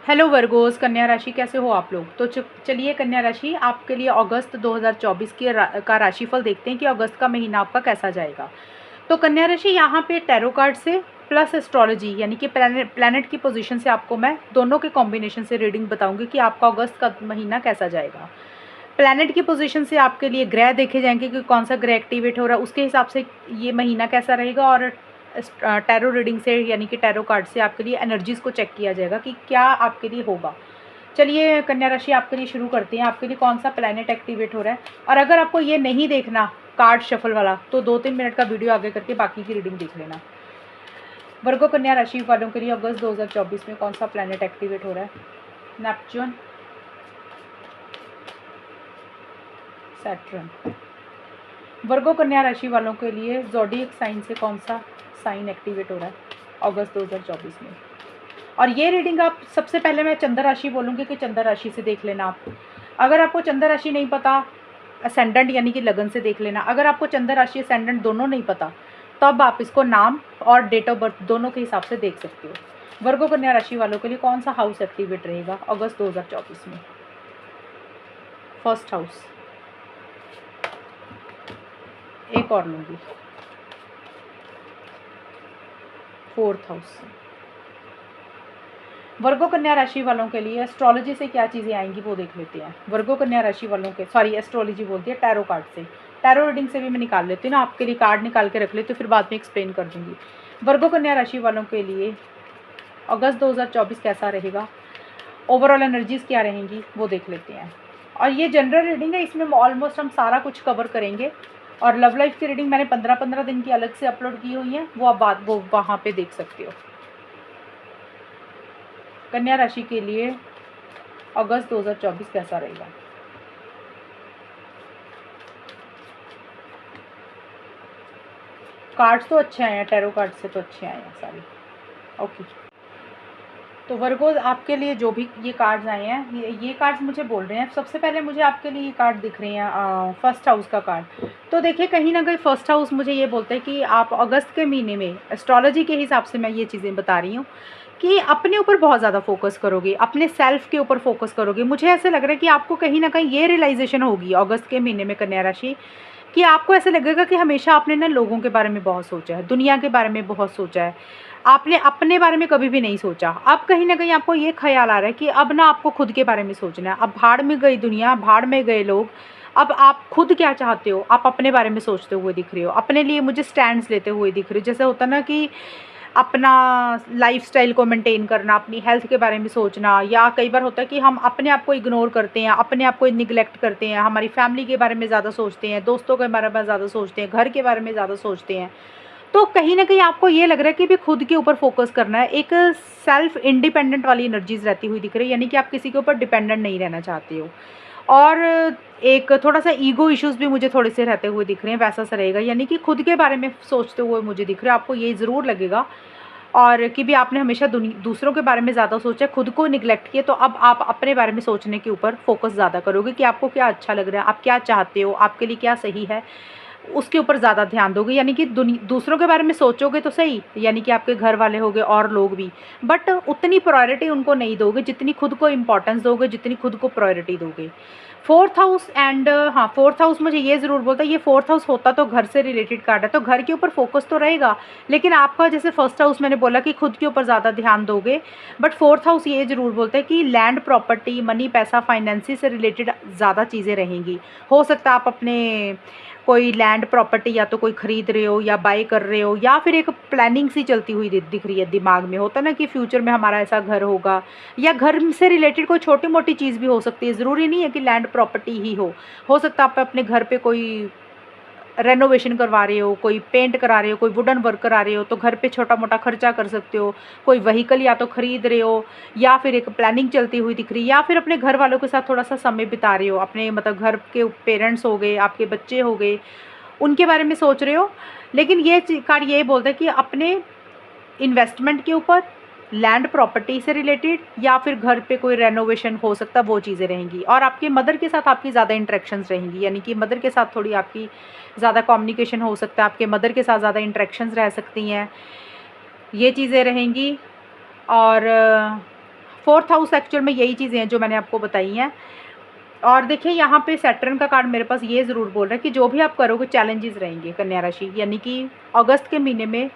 Hello Virgo's, कन्या राशि कैसे हो आप लोग। तो चलिए कन्या राशि आपके लिए अगस्त 2024 का राशिफल देखते हैं कि अगस्त का महीना आपका कैसा जाएगा। तो कन्या राशि यहाँ पे टैरो कार्ड से प्लस एस्ट्रोलॉजी यानी कि प्लैनेट की पोजीशन से आपको मैं दोनों के कॉम्बिनेशन से रीडिंग बताऊंगी कि आपका अगस्त का महीना कैसा जाएगा। प्लैनेट की पोजीशन से आपके लिए ग्रह देखे जाएंगे कि कौन सा ग्रह एक्टिवेट हो रहा है, उसके हिसाब से ये महीना कैसा रहेगा। और टैरो रीडिंग से यानी कि टैरो कार्ड से आपके लिए एनर्जीज़ को चेक किया जाएगा कि क्या आपके लिए होगा। चलिए कन्या राशि आपके लिए शुरू करते हैं, आपके लिए कौन सा प्लैनेट एक्टिवेट हो रहा है। और अगर आपको ये नहीं देखना कार्ड शफल वाला तो 2-3 मिनट का वीडियो आगे करके बाकी की रीडिंग देख लेना। वर्गो कन्या राशि वालों के लिए अगस्त 2024 में कौन सा प्लैनेट एक्टिवेट हो रहा है। Neptune, Saturn. वर्गो कन्या राशि वालों के लिए ज़ोडिएक साइन से कौन सा साइन एक्टिवेट हो रहा है अगस्त 2024 में। और ये रीडिंग आप सबसे पहले मैं चंद्र राशि बोलूँगी कि चंद्र राशि से देख लेना आप। अगर आपको चंद्र राशि नहीं पता, असेंडेंट यानी कि लगन से देख लेना। अगर आपको चंद्र राशि असेंडेंट दोनों नहीं पता तब आप इसको नाम और डेट ऑफ बर्थ दोनों के हिसाब से देख सकते हो। वर्गो कन्या राशि वालों के लिए कौन सा हाउस एक्टिवेट रहेगा अगस्त 2024 में। फर्स्ट हाउस, एक और लूँगी, फोर्थ हाउस। वर्गो कन्या राशि वालों के लिए एस्ट्रोलॉजी से क्या चीज़ें आएंगी वो देख लेते हैं। वर्गो कन्या राशि वालों के एस्ट्रोलॉजी बोलती है टैरो कार्ड से। टैरो रीडिंग से भी मैं निकाल लेती हूँ ना, आपके लिए कार्ड निकाल के रख लेती हूँ, फिर बाद में एक्सप्लेन कर दूँगी। वर्गो कन्या राशि वालों के लिए अगस्त 2024 कैसा रहेगा, ओवरऑल एनर्जीज़ क्या रहेंगी वो देख लेते हैं। और ये जनरल रीडिंग है, इसमें ऑलमोस्ट हम सारा कुछ कवर करेंगे। और लव लाइफ की रीडिंग मैंने 15-15 दिन की अलग से अपलोड की हुई है, वो आप वो वहाँ पे देख सकते हो। कन्या राशि के लिए अगस्त 2024 कैसा रहेगा। कार्ड्स तो अच्छे आए हैं, टैरो कार्ड से तो अच्छे आए हैं सारे। ओके, तो वर्गो आपके लिए जो भी ये कार्ड्स आए हैं, ये कार्ड्स मुझे बोल रहे हैं। सबसे पहले मुझे आपके लिए ये कार्ड दिख रहे हैं फर्स्ट हाउस का कार्ड। तो देखिए कहीं ना कहीं फर्स्ट हाउस मुझे ये बोलता है कि आप अगस्त के महीने में एस्ट्रोलॉजी के हिसाब से मैं ये चीज़ें बता रही हूँ कि अपने ऊपर बहुत ज़्यादा फोकस करोगे, अपने सेल्फ के ऊपर फोकस करोगे। मुझे ऐसे लग रहा है कि आपको कहीं ना कहीं ये रियलाइजेशन होगी अगस्त के महीने में कन्या राशि कि आपको ऐसे लगेगा कि हमेशा आपने ना लोगों के बारे में बहुत सोचा है, दुनिया के बारे में बहुत सोचा है, आपने अपने बारे में कभी भी नहीं सोचा। अब कहीं ना कहीं आपको ये ख्याल आ रहा है कि अब ना आपको खुद के बारे में सोचना है। अब भाड़ में गई दुनिया, भाड़ में गए लोग, अब आप खुद क्या चाहते हो, आप अपने बारे में सोचते हुए दिख रहे हो, अपने लिए मुझे स्टैंड्स लेते हुए दिख रहे हो। जैसे होता ना कि अपना लाइफस्टाइल को मेंटेन करना, अपनी हेल्थ के बारे में सोचना, या कई बार होता है कि हम अपने आप को इग्नोर करते हैं, अपने आप को निगलेक्ट करते हैं, हमारी फैमिली के बारे में ज़्यादा सोचते हैं, दोस्तों के बारे में ज़्यादा सोचते हैं, घर के बारे में ज़्यादा सोचते हैं। तो कहीं ना कहीं आपको ये लग रहा है कि भी खुद के ऊपर फोकस करना है। एक सेल्फ इंडिपेंडेंट वाली एनर्जीज रहती हुई दिख रही है, यानी कि आप किसी के ऊपर डिपेंडेंट नहीं रहना चाहते हो। और एक थोड़ा सा ईगो इश्यूज़ भी मुझे थोड़े से रहते हुए दिख रहे हैं, वैसा सा रहेगा। यानी कि खुद के बारे में सोचते हुए मुझे दिख रहा है, आपको ये ज़रूर लगेगा और कि भी आपने हमेशा दूसरों के बारे में ज़्यादा सोचा, खुद को निगलेक्ट किया। तो अब आप अपने बारे में सोचने के ऊपर फोकस ज़्यादा करोगे कि आपको क्या अच्छा लग रहा है, आप क्या चाहते हो, आपके लिए क्या सही है, उसके ऊपर ज़्यादा ध्यान दोगे। यानी कि दूसरों के बारे में सोचोगे तो सही, यानी कि आपके घर वाले होंगे और लोग भी, बट उतनी प्रायोरिटी उनको नहीं दोगे जितनी खुद को इम्पोर्टेंस दोगे, जितनी खुद को प्रायोरिटी दोगे। फोर्थ हाउस एंड हाँ, फोर्थ हाउस मुझे ये ज़रूर बोलता है, ये फोर्थ हाउस होता तो घर से रिलेटेड कार्ड है, तो घर के ऊपर फोकस तो रहेगा, लेकिन आपका जैसे फर्स्ट हाउस मैंने बोला कि खुद के ऊपर ज़्यादा ध्यान दोगे, बट फोर्थ हाउस ये ज़रूर बोलता है कि लैंड प्रॉपर्टी, मनी, पैसा, फाइनेंसिस से रिलेटेड ज़्यादा चीज़ें रहेंगी। हो सकता है आप अपने कोई लैंड प्रॉपर्टी या तो कोई ख़रीद रहे हो या बाय कर रहे हो, या फिर एक प्लानिंग सी चलती हुई दिख रही है दिमाग में। होता ना कि फ्यूचर में हमारा ऐसा घर होगा, या घर से रिलेटेड कोई छोटी मोटी चीज़ भी हो सकती है, ज़रूरी नहीं है कि लैंड प्रॉपर्टी ही हो सकता है आप अपने घर पे कोई रेनोवेशन करवा रहे हो, कोई पेंट करा रहे हो, कोई वुडन वर्क करा रहे हो, तो घर पे छोटा मोटा खर्चा कर सकते हो। कोई व्हीकल या तो ख़रीद रहे हो, या फिर एक प्लानिंग चलती हुई दिख रही है, या फिर अपने घर वालों के साथ थोड़ा सा समय बिता रहे हो, अपने मतलब घर के पेरेंट्स हो गए, आपके बच्चे हो गए, उनके बारे में सोच रहे हो। लेकिन ये कार्ड ये बोलता है कि अपने इन्वेस्टमेंट के ऊपर, लैंड प्रॉपर्टी से रिलेटेड, या फिर घर पे कोई रेनोवेशन हो सकता है, वो चीज़ें रहेंगी। और आपके मदर के साथ आपकी ज़्यादा इंटरेक्शंस रहेंगी, यानी कि मदर के साथ थोड़ी आपकी ज़्यादा कम्युनिकेशन हो सकता है, आपके मदर के साथ ज़्यादा इंटरेक्शंस रह सकती हैं, ये चीज़ें रहेंगी। और 4th हाउस एक्चुअल में यही चीज़ें हैं जो मैंने आपको बताई हैं। और देखिए यहाँ पे सैटर्न का कार्ड मेरे पास ये ज़रूर बोल रहा है कि जो भी आप करोगे चैलेंजेस रहेंगे कन्या राशि, यानी कि अगस्त के महीने में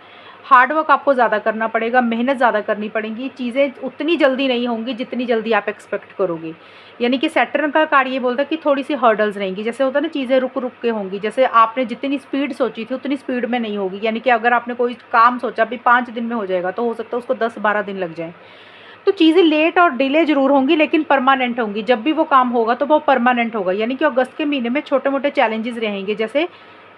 हार्ड वर्क आपको ज़्यादा करना पड़ेगा, मेहनत ज़्यादा करनी पड़ेगी, चीज़ें उतनी जल्दी नहीं होंगी जितनी जल्दी आप एक्सपेक्ट करोगे। यानी कि सैटर्न का कार्ड ये बोलता है कि थोड़ी सी हर्डल्स रहेंगी, जैसे होता है ना चीज़ें रुक रुक के होंगी, जैसे आपने जितनी स्पीड सोची थी उतनी स्पीड में नहीं होगी। यानी कि अगर आपने कोई काम सोचा भी 5 दिन में हो जाएगा तो हो सकता है उसको 10-12 दिन लग जाए। तो चीज़ें लेट और डिले ज़रूर होंगी लेकिन परमानेंट होंगी। जब भी वो काम होगा तो वो परमानेंट होगा। यानी कि अगस्त के महीने में छोटे मोटे चैलेंजेस रहेंगे, जैसे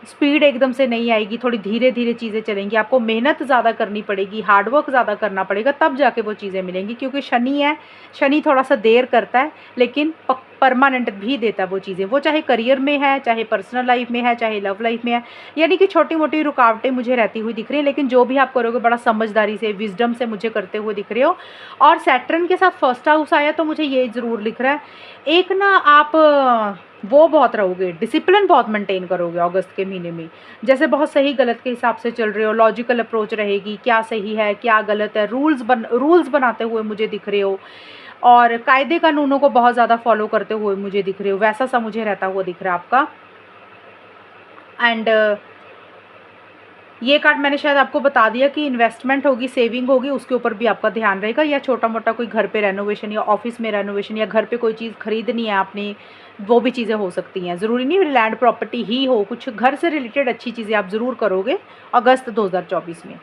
स्पीड एकदम से नहीं आएगी, थोड़ी धीरे धीरे चीज़ें चलेंगी, आपको मेहनत ज़्यादा करनी पड़ेगी, हार्डवर्क ज़्यादा करना पड़ेगा, तब जाके वो चीज़ें मिलेंगी। क्योंकि शनि है, शनि थोड़ा सा देर करता है लेकिन परमानेंट भी देता है वो चीज़ें, वो चाहे करियर में है, चाहे पर्सनल लाइफ में है, चाहे लव लाइफ में है। यानी कि छोटी मोटी रुकावटें मुझे रहती हुई दिख रही हैं, लेकिन जो भी आप करोगे बड़ा समझदारी से, विजडम से मुझे करते हुए दिख रहे हो। और सैटर्न के साथ फर्स्ट हाउस आया तो मुझे ये ज़रूर लिख रहा है, एक ना आप वो बहुत रहोगे, डिसिप्लिन बहुत मेंटेन करोगे अगस्त के महीने में। जैसे बहुत सही गलत के हिसाब से चल रहे हो, लॉजिकल अप्रोच रहेगी, क्या सही है क्या गलत है, रूल्स बनाते हुए मुझे दिख रहे हो, और कायदे कानूनों को बहुत ज़्यादा फॉलो करते हुए मुझे दिख रहे हो, वैसा सा मुझे रहता हुआ दिख रहा है आपका। एंड ये कार्ड मैंने शायद आपको बता दिया कि इन्वेस्टमेंट होगी, सेविंग होगी, उसके ऊपर भी आपका ध्यान रहेगा, या छोटा मोटा कोई घर पे रेनोवेशन या ऑफिस में रेनोवेशन या घर पे कोई चीज़ खरीदनी है आपने, वो भी चीज़ें हो सकती हैं। ज़रूरी नहीं लैंड प्रॉपर्टी ही हो, कुछ घर से रिलेटेड अच्छी चीज़ें आप ज़रूर करोगे अगस्त 2024 में।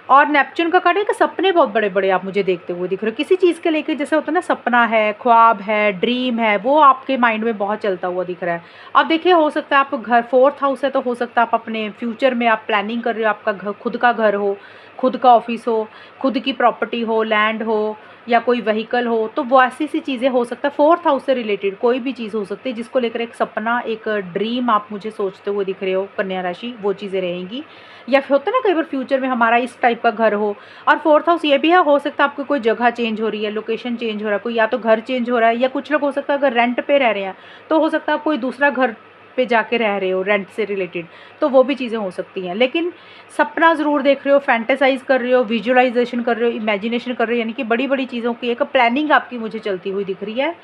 और नेपच्यून का कार्ड है कि सपने बहुत बड़े बड़े आप मुझे देखते हुए दिख रहे हो, किसी चीज़ के लेके, जैसे होता है ना सपना है, ख्वाब है, ड्रीम है, वो आपके माइंड में बहुत चलता हुआ दिख रहा है। अब देखिए हो सकता है आप घर 4th हाउस है तो हो सकता है आप अपने फ्यूचर में आप प्लानिंग कर रहे हो, आपका घर, खुद का घर हो, खुद का ऑफिस हो, खुद की प्रॉपर्टी हो, लैंड हो, या कोई व्हीकल हो, तो वो ऐसी सी चीज़ें हो सकता है। 4th हाउस से रिलेटेड कोई भी चीज़ हो सकती है जिसको लेकर एक सपना, एक ड्रीम आप मुझे सोचते हुए दिख रहे हो कन्या राशि, वो चीज़ें रहेंगी। या फिर होता है ना कई बार फ्यूचर में हमारा इस टाइप का घर हो। और 4th हाउस ये भी है, हो सकता है आपकी कोई जगह चेंज हो रही है, लोकेशन चेंज हो रहा है, कोई या तो घर चेंज हो रहा है, या कुछ लोग हो सकता है अगर रेंट पे रह रहे हैं तो हो सकता है आप कोई दूसरा घर पे जाके रह रहे हो रेंट से रिलेटेड, तो वो भी चीज़ें हो सकती हैं। लेकिन सपना ज़रूर देख रहे हो, फैंटेसाइज कर रहे हो, विजुअलाइजेशन कर रहे हो, इमेजिनेशन कर रहे हो, यानी कि बड़ी बड़ी चीज़ों की एक प्लानिंग आपकी मुझे चलती हुई दिख रही है।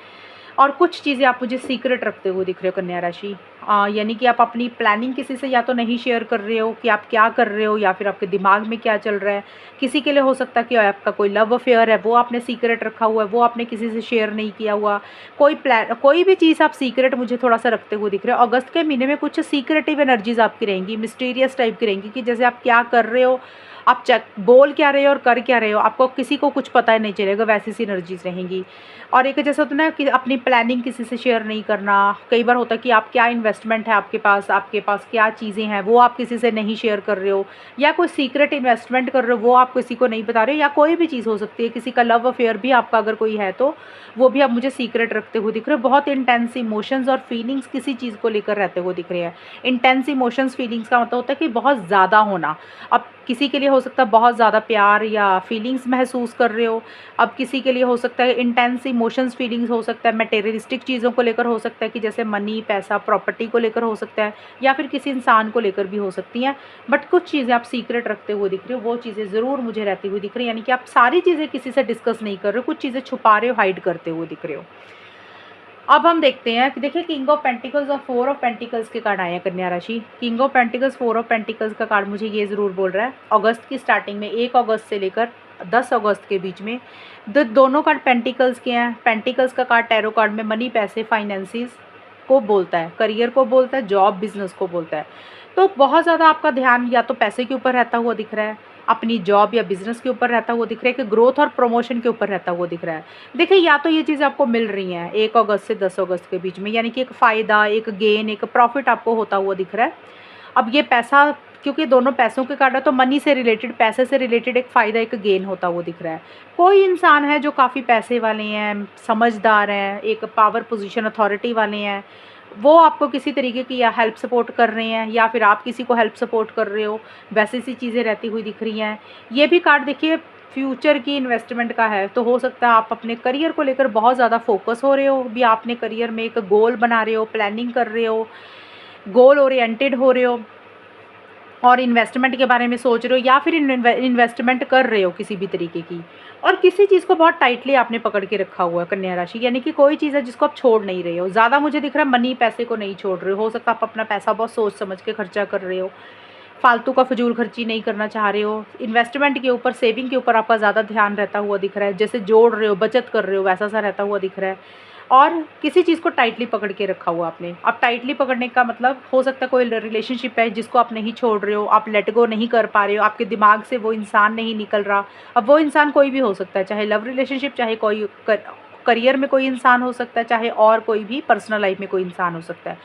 और कुछ चीज़ें आप मुझे सीक्रेट रखते हुए दिख रहे हो कन्या राशि। यानी कि आप अपनी प्लानिंग किसी से या तो नहीं शेयर कर रहे हो कि आप क्या कर रहे हो, या फिर आपके दिमाग में क्या चल रहा है। किसी के लिए हो सकता है कि आपका कोई लव अफेयर है, वो आपने सीक्रेट रखा हुआ है, वो आपने किसी से शेयर नहीं किया हुआ। कोई भी चीज़ आप सीक्रेट मुझे थोड़ा सा रखते हुए दिख रहे हो। अगस्त के महीने में कुछ सीक्रेटिव एनर्जीज आपकी रहेंगी, मिस्टीरियस टाइप की रहेंगी, कि जैसे आप क्या कर रहे हो, आप बोल क्या रहे हो और कर क्या रहे हो, आपको किसी को कुछ पता ही नहीं चलेगा, वैसी सी एनर्जीज रहेंगी। और एक जैसा होता है ना कि अपनी प्लानिंग किसी से शेयर नहीं करना। कई बार होता है कि आप क्या इन्वेस्टमेंट है आपके पास क्या चीज़ें हैं वो आप किसी से नहीं शेयर कर रहे हो, या कोई सीक्रेट इन्वेस्टमेंट कर रहे हो वो आप किसी को नहीं बता रहे हो, या कोई भी चीज़ हो सकती है, किसी का लव अफेयर भी आपका अगर कोई है तो वो भी आप मुझे सीक्रेट रखते हुए दिख रहे हो। बहुत इंटेंस इमोशंस और फीलिंग्स किसी चीज़ को लेकर रहते हुए दिख रहे हैं। इंटेंस इमोशंस फीलिंग्स का मतलब होता है कि बहुत ज़्यादा होना। अब किसी के लिए हो सकता है बहुत ज़्यादा प्यार या फीलिंग्स महसूस कर रहे हो, अब किसी के लिए हो सकता है इंटेंस इमोशंस फीलिंग्स हो सकता है, मटेरियलिस्टिक चीज़ों को लेकर हो सकता है कि जैसे मनी, पैसा, प्रॉपर्टी को लेकर हो सकता है, या फिर किसी इंसान को लेकर भी हो सकती हैं। बट कुछ चीज़ें आप सीक्रेट रखते हुए दिख रहे हो, वो चीज़ें ज़रूर मुझे रहती हुई दिख रही है। यानी कि आप सारी चीज़ें किसी से डिस्कस नहीं कर रहे हो, कुछ चीज़ें छुपा रहे हो, हाइड करते हुए दिख रहे हो। अब हम देखते हैं कि देखिए किंग ऑफ पेंटिकल्स और 4 ऑफ पेंटिकल्स के कार्ड आए हैं कन्या राशि। King of pentacles, 4 of pentacles का कार्ड मुझे ये ज़रूर बोल रहा है अगस्त की स्टार्टिंग में 1 अगस्त से लेकर 10 अगस्त के बीच में दोनों कार्ड पेंटिकल्स के हैं। पेंटिकल्स का कार्ड टैरो कार्ड में मनी, पैसे, फाइनेंसिस को बोलता है, करियर को बोलता है, जॉब, बिजनेस को बोलता है। तो बहुत ज़्यादा आपका ध्यान या तो पैसे के ऊपर रहता हुआ दिख रहा है, अपनी जॉब या बिजनेस के ऊपर रहता हुआ दिख रहा है, कि ग्रोथ और प्रमोशन के ऊपर रहता हुआ दिख रहा है। देखिए या तो ये चीज़ आपको मिल रही हैं 1 अगस्त से 10 अगस्त के बीच में, यानी कि एक फ़ायदा, एक गेन, एक प्रॉफिट आपको होता हुआ दिख रहा है। अब ये पैसा, क्योंकि दोनों पैसों के कार्ड है तो मनी से रिलेटेड, पैसे से रिलेटेड एक फ़ायदा, एक गेन होता हुआ दिख रहा है। कोई इंसान है जो काफ़ी पैसे वाले हैं, समझदार हैं, एक पावर पोजीशन, अथॉरिटी वाले हैं, वो आपको किसी तरीके की या हेल्प सपोर्ट कर रहे हैं, या फिर आप किसी को हेल्प सपोर्ट कर रहे हो, वैसी सी चीज़ें रहती हुई दिख रही हैं। ये भी कार्ड देखिए फ्यूचर की इन्वेस्टमेंट का है, तो हो सकता है आप अपने करियर को लेकर बहुत ज़्यादा फोकस हो रहे हो, भी आपने करियर में एक गोल बना रहे हो, प्लानिंग कर रहे हो, गोल ओरिएंटेड हो रहे हो। और इन्वेस्टमेंट के बारे में सोच रहे हो या फिर इन्वेस्टमेंट कर रहे हो किसी भी तरीके की, और किसी चीज़ को बहुत टाइटली आपने पकड़ के रखा हुआ है कन्या राशि, यानी कि कोई चीज़ है जिसको आप छोड़ नहीं रहे हो। ज़्यादा मुझे दिख रहा है मनी, पैसे को नहीं छोड़ रहे हो सकता आप अपना पैसा बहुत सोच समझ के खर्चा कर रहे हो, फालतू का फजूल खर्ची नहीं करना चाह रहे हो। इन्वेस्टमेंट के ऊपर, सेविंग के ऊपर आपका ज़्यादा ध्यान रहता हुआ दिख रहा है, जैसे जोड़ रहे हो, बचत कर रहे हो, वैसा सा रहता हुआ दिख रहा है। और किसी चीज़ को टाइटली पकड़ के रखा हुआ आपने। अब टाइटली पकड़ने का मतलब हो सकता है कोई रिलेशनशिप है जिसको आप नहीं छोड़ रहे हो, आप लेट गो नहीं कर पा रहे हो, आपके दिमाग से वो इंसान नहीं निकल रहा। अब वो इंसान कोई भी हो सकता है, चाहे लव रिलेशनशिप, चाहे कोई करियर में कोई इंसान हो सकता है, चाहे और कोई भी पर्सनल लाइफ में कोई इंसान हो सकता है,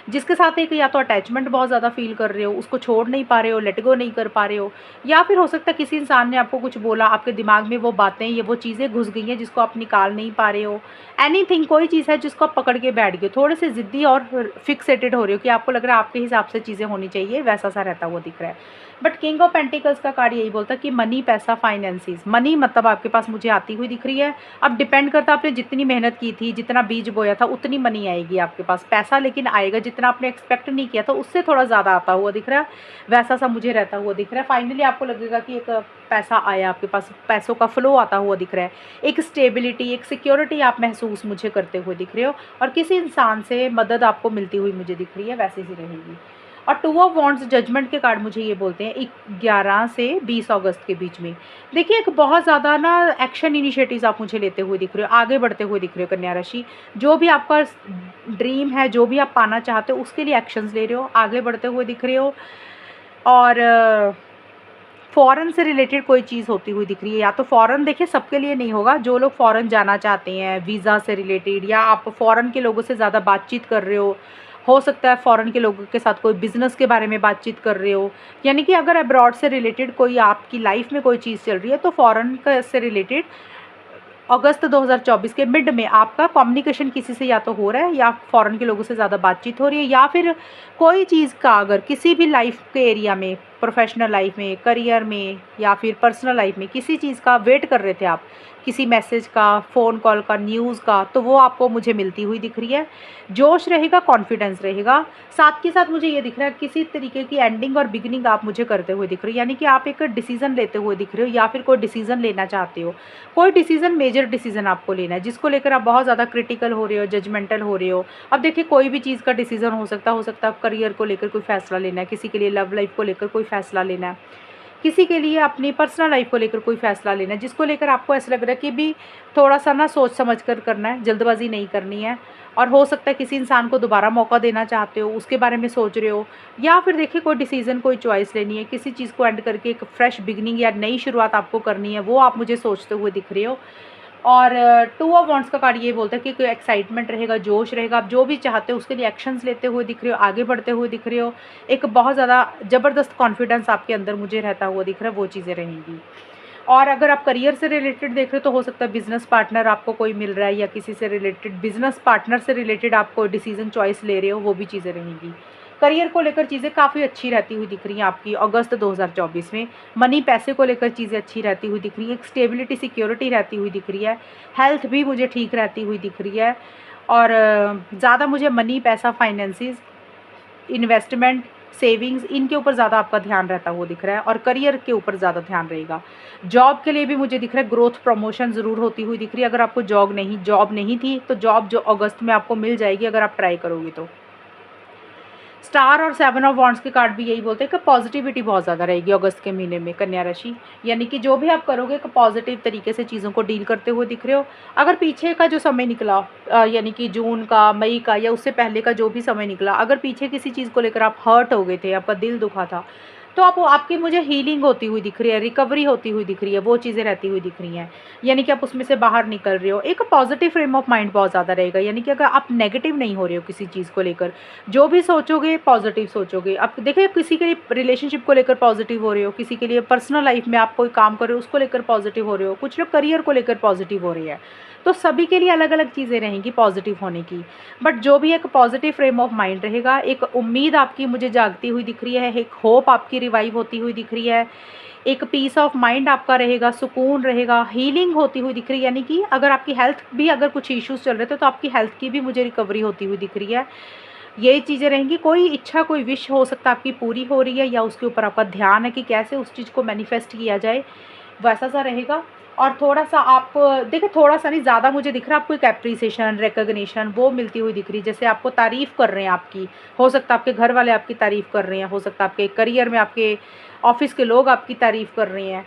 जिसके साथ एक या तो अटैचमेंट बहुत ज़्यादा फील कर रहे हो, उसको छोड़ नहीं पा रहे हो, लेट गो नहीं कर पा रहे हो, या फिर हो सकता है किसी इंसान ने आपको कुछ बोला, आपके दिमाग में वो बातें, ये वो चीज़ें घुस गई हैं जिसको आप निकाल नहीं पा रहे हो। एनीथिंग, कोई चीज़ है जिसको आप पकड़ के बैठ गए, थोड़े से ज़िद्दी और फिक्सेटेड हो रहे हो कि आपको लग रहा है आपके हिसाब से चीज़ें होनी चाहिए, वैसा सा रहता हुआ दिख रहा है। बट किंग ऑफ पेंटिकल्स का कार्ड यही बोलता है कि मनी, पैसा, फाइनेंसिस। मनी मतलब आपके पास मुझे आती हुई दिख रही है। अब डिपेंड करता है आपने जितनी मेहनत की थी, जितना बीज बोया था, उतनी मनी आएगी आपके पास। पैसा लेकिन आएगा, जितना आपने एक्सपेक्ट नहीं किया था उससे थोड़ा ज़्यादा आता हुआ दिख रहा है, वैसा सा मुझे रहता हुआ दिख रहा है। फाइनली आपको लगेगा कि एक पैसा आया आपके पास, पैसों का फ्लो आता हुआ दिख रहा है, एक स्टेबिलिटी, एक सिक्योरिटी आप महसूस मुझे करते हुए दिख रहे हो, और किसी इंसान से मदद आपको मिलती हुई मुझे दिख रही है, वैसी ही रहेगी। और टू ऑफ वॉन्ड्स, जजमेंट के कार्ड मुझे ये बोलते हैं 11 से 20 अगस्त के बीच में। देखिए एक बहुत ज़्यादा ना एक्शन इनिशिएटिव्स आप मुझे लेते हुए दिख रहे हो, आगे बढ़ते हुए दिख रहे हो कन्या राशि। जो भी आपका ड्रीम है, जो भी आप पाना चाहते हो, उसके लिए एक्शंस ले रहे हो, आगे बढ़ते हुए दिख रहे हो। और फ़ॉरेन से रिलेटेड कोई चीज़ होती हुई दिख रही है, या तो फ़ॉरेन, देखिए सबके लिए नहीं होगा, जो लोग फ़ॉरेन जाना चाहते हैं वीज़ा से रिलेटेड, या आप फ़ॉरेन के लोगों से ज़्यादा बातचीत कर रहे हो सकता है फ़ॉरेन के लोगों के साथ कोई बिज़नेस के बारे में बातचीत कर रहे हो, यानी कि अगर अब्रॉड से रिलेटेड कोई आपकी लाइफ में कोई चीज़ चल रही है तो फ़ॉरेन से रिलेटेड अगस्त 2024 के मिड में आपका कम्युनिकेशन किसी से या तो हो रहा है, या फ़ॉरेन के लोगों से ज़्यादा बातचीत हो रही है, या फिर कोई चीज़ का अगर किसी भी लाइफ के एरिया में, प्रोफेशनल लाइफ में, करियर में, या फिर पर्सनल लाइफ में किसी चीज़ का वेट कर रहे थे आप, किसी मैसेज का, फ़ोन कॉल का, न्यूज़ का, तो वो आपको मुझे मिलती हुई दिख रही है। जोश रहेगा, कॉन्फिडेंस रहेगा। साथ के साथ मुझे ये दिख रहा है किसी तरीके की एंडिंग और बिगिनिंग आप मुझे करते हुए दिख रही है, यानी कि आप एक डिसीज़न लेते हुए दिख रहे हो, या फिर कोई डिसीज़न लेना चाहते हो, कोई डिसीज़न, मेजर डिसीज़न आपको लेना है जिसको लेकर आप बहुत ज़्यादा क्रिटिकल हो रहे हो, जजमेंटल हो रहे हो। अब देखिए कोई भी चीज़ का डिसीज़न हो सकता है करियर को लेकर कोई फ़ैसला लेना है, किसी के लिए लव लाइफ को लेकर कोई फ़ैसला लेना है, किसी के लिए अपनी पर्सनल लाइफ को लेकर कोई फ़ैसला लेना है, जिसको लेकर आपको ऐसा लग रहा है कि भी थोड़ा सा ना सोच समझ कर करना है, जल्दबाजी नहीं करनी है। और हो सकता है किसी इंसान को दोबारा मौका देना चाहते हो, उसके बारे में सोच रहे हो, या फिर देखिए कोई डिसीज़न, कोई चॉइस लेनी है, किसी चीज़ को एंड करके एक फ्रेश बिगिनिंग या नई शुरुआत आपको करनी है, वो आप मुझे सोचते हुए दिख रहे हो। और टू ऑफ वॉन्ड्स का कार्ड ये बोलता है कि कोई एक्साइटमेंट रहेगा, जोश रहेगा, आप जो भी चाहते हो उसके लिए एक्शंस लेते हुए दिख रहे हो, आगे बढ़ते हुए दिख रहे हो, एक बहुत ज़्यादा ज़बरदस्त कॉन्फिडेंस आपके अंदर मुझे रहता हुआ दिख रहा है, वो चीज़ें रहेंगी। और अगर आप करियर से रिलेटेड देख रहे हो तो हो सकता है बिज़नेस पार्टनर आपको कोई मिल रहा है, या किसी से रिलेटेड, बिज़नेस पार्टनर से रिलेटेड आप कोई डिसीजन चॉइस ले रहे हो, वो भी चीज़ें रहेंगी। करियर को लेकर चीज़ें काफ़ी अच्छी रहती हुई दिख रही हैं आपकी अगस्त 2024 में। मनी, पैसे को लेकर चीज़ें अच्छी रहती हुई दिख रही है, एक स्टेबिलिटी, सिक्योरिटी रहती हुई दिख रही है, हेल्थ भी मुझे ठीक रहती हुई दिख रही है। और ज़्यादा मुझे मनी, पैसा, फाइनेंसिस, इन्वेस्टमेंट, सेविंग्स, इनके ऊपर ज़्यादा आपका ध्यान रहता हुआ दिख रहा है, और करियर के ऊपर ज़्यादा ध्यान रहेगा। जॉब के लिए भी मुझे दिख रहा है ग्रोथ, प्रमोशन ज़रूर होती हुई दिख रही है। अगर आपको जॉब नहीं थी तो जॉब जो अगस्त में आपको मिल जाएगी अगर आप ट्राई करोगे तो। स्टार और 7 ऑफ वॉन्ड्स के कार्ड भी यही बोलते हैं कि पॉजिटिविटी बहुत ज़्यादा रहेगी अगस्त के महीने में कन्या राशि, यानी कि जो भी आप करोगे एक पॉजिटिव तरीके से चीज़ों को डील करते हुए दिख रहे हो। अगर पीछे का जो समय निकला यानी कि जून का, मई का, या उससे पहले का जो भी समय निकला, अगर पीछे किसी चीज़ को लेकर आप हर्ट हो गए थे, आपका दिल दुखा था, तो आपकी मुझे हीलिंग होती हुई दिख रही है, रिकवरी होती हुई दिख रही है, वो चीज़ें रहती हुई दिख रही हैं, यानी कि आप उसमें से बाहर निकल रहे हो। एक पॉजिटिव फ्रेम ऑफ माइंड बहुत ज़्यादा रहेगा, यानी कि अगर आप नेगेटिव नहीं हो रहे हो किसी चीज़ को लेकर, जो भी सोचोगे पॉजिटिव सोचोगे। अब देखिए किसी के लिए रिलेशनशिप को लेकर पॉजिटिव हो रहे हो, किसी के लिए पर्सनल लाइफ में आप कोई काम कर रहे हो उसको लेकर पॉजिटिव हो रहे हो, कुछ लोग करियर को लेकर पॉजिटिव हो रहे हैं, तो सभी के लिए अलग अलग चीज़ें रहेंगी पॉजिटिव होने की। बट जो भी एक पॉजिटिव फ्रेम ऑफ माइंड रहेगा, एक उम्मीद आपकी मुझे जागती हुई दिख रही है, एक होप आपकी रिवाइव होती हुई दिख रही है, एक पीस ऑफ माइंड आपका रहेगा, सुकून रहेगा, हीलिंग होती हुई दिख रही है, यानी कि अगर आपकी हेल्थ भी, अगर कुछ इश्यूज़ चल रहे थे तो आपकी हेल्थ की भी मुझे रिकवरी होती हुई दिख रही है। ये चीज़ें रहेंगी। कोई इच्छा, कोई विश हो सकता है आपकी पूरी हो रही है, या उसके ऊपर आपका ध्यान है कि कैसे उस चीज़ को मैनिफेस्ट किया जाए, वैसा सा रहेगा। और थोड़ा-सा आप देखिए, थोड़ा-सा नहीं, ज़्यादा मुझे दिख रहा है आपको एक एप्रिसिएशन, रिकॉग्निशन वो मिलती हुई दिख रही है, जैसे आपको तारीफ़ कर रहे हैं आपकी। हो सकता है आपके घर वाले आपकी तारीफ़ कर रहे हैं, हो सकता है आपके करियर में आपके ऑफ़िस के लोग आपकी तारीफ़ कर रहे हैं।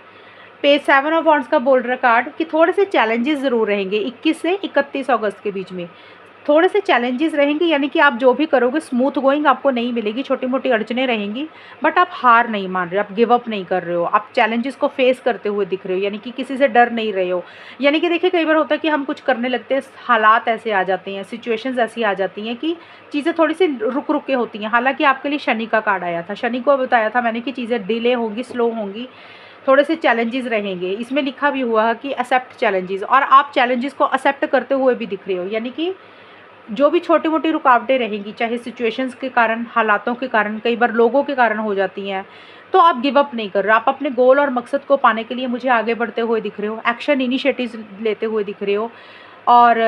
पेज 7 ऑफ वांड्स का बोल रहा है कार्ड कि थोड़े से चैलेंजेस ज़रूर रहेंगे 21 से 31 अगस्त के बीच में। थोड़े से चैलेंजेस रहेंगे, यानी कि आप जो भी करोगे स्मूथ गोइंग आपको नहीं मिलेगी, छोटी-मोटी अड़चनें रहेंगी, बट आप हार नहीं मान रहे हो, आप गिव अप नहीं कर रहे हो, आप चैलेंजेस को फेस करते हुए दिख रहे हो, यानी कि किसी से डर नहीं रहे हो। यानी कि देखिए, कई बार होता है कि हम कुछ करने लगते हैं, हालात ऐसे आ जाते हैं, सिचुएशंस ऐसी आ जाती हैं कि चीज़ें थोड़ी-सी रुक-रुक के होती हैं। हालाँकि आपके लिए शनि का कार्ड आया था, शनि को बताया था मैंने कि चीज़ें डिले होंगी, स्लो होंगी, थोड़े से चैलेंजेस रहेंगे। इसमें लिखा भी हुआ है कि एक्सेप्ट चैलेंजेस, और आप चैलेंजेस को एक्सेप्ट करते हुए भी दिख रहे हो, यानी कि जो भी छोटी-मोटी रुकावटें रहेंगी, चाहे सिचुएशंस के कारण, हालातों के कारण, कई बार लोगों के कारण हो जाती हैं, तो आप गिव अप नहीं कर रहे हो। आप अपने गोल और मकसद को पाने के लिए मुझे आगे बढ़ते हुए दिख रहे हो, एक्शन इनिशिएटिव्स लेते हुए दिख रहे हो, और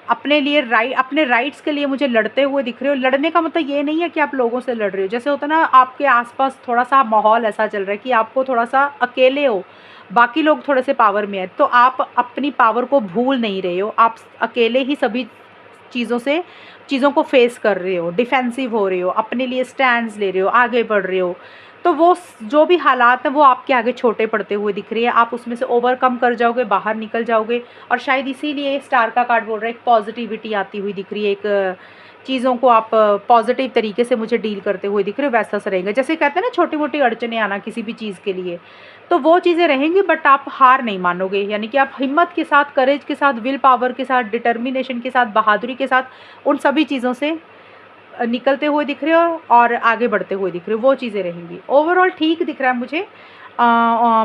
अपने लिए अपने राइट्स के लिए मुझे लड़ते हुए दिख रहे हो। लड़ने का मतलब ये नहीं है कि आप लोगों से लड़ रहे हो, जैसे होता है ना, आपके आस-पास थोड़ा-सा माहौल ऐसा चल रहा है कि आपको थोड़ा-सा अकेले हो, बाकी लोग थोड़े से पावर में हैं, तो आप अपनी पावर को भूल नहीं रहे हो, आप अकेले ही सभी चीज़ों को फेस कर रहे हो, डिफेंसिव हो रहे हो, अपने लिए स्टैंड्स ले रहे हो, आगे बढ़ रहे हो। तो जो भी हालात हैं वो आपके आगे छोटे पड़ते हुए दिख रही है, आप उसमें से ओवरकम कर जाओगे, बाहर निकल जाओगे, और शायद इसीलिए स्टार का कार्ड बोल रहा है, एक पॉजिटिविटी आती हुई दिख रही है, एक चीज़ों को आप पॉजिटिव तरीके से मुझे डील करते हुए दिख रहे हो, वैसा सा रहेगा। जैसे कहते हैं ना, छोटी-मोटी अड़चनें आना किसी भी चीज़ के लिए, तो वो चीज़ें रहेंगी, बट आप हार नहीं मानोगे, यानी कि आप हिम्मत के साथ, करेज के साथ, विल पावर के साथ, डिटर्मिनेशन के साथ, बहादुरी के साथ उन सभी चीज़ों से निकलते हुए दिख रहे हो और आगे बढ़ते हुए दिख रहे हो, वो चीज़ें रहेंगी। ओवरऑल ठीक दिख रहा है मुझे।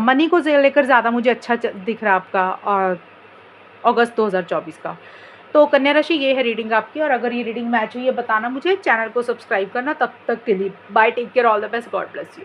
मनी को लेकर ज़्यादा मुझे अच्छा दिख रहा है आपका अगस्त 2024 का। तो कन्या राशि, ये है रीडिंग आपकी, और अगर ये रीडिंग मैच हुई है बताना मुझे, चैनल को सब्सक्राइब करना। तब तक के लिए bye, take care, all the best, God bless you.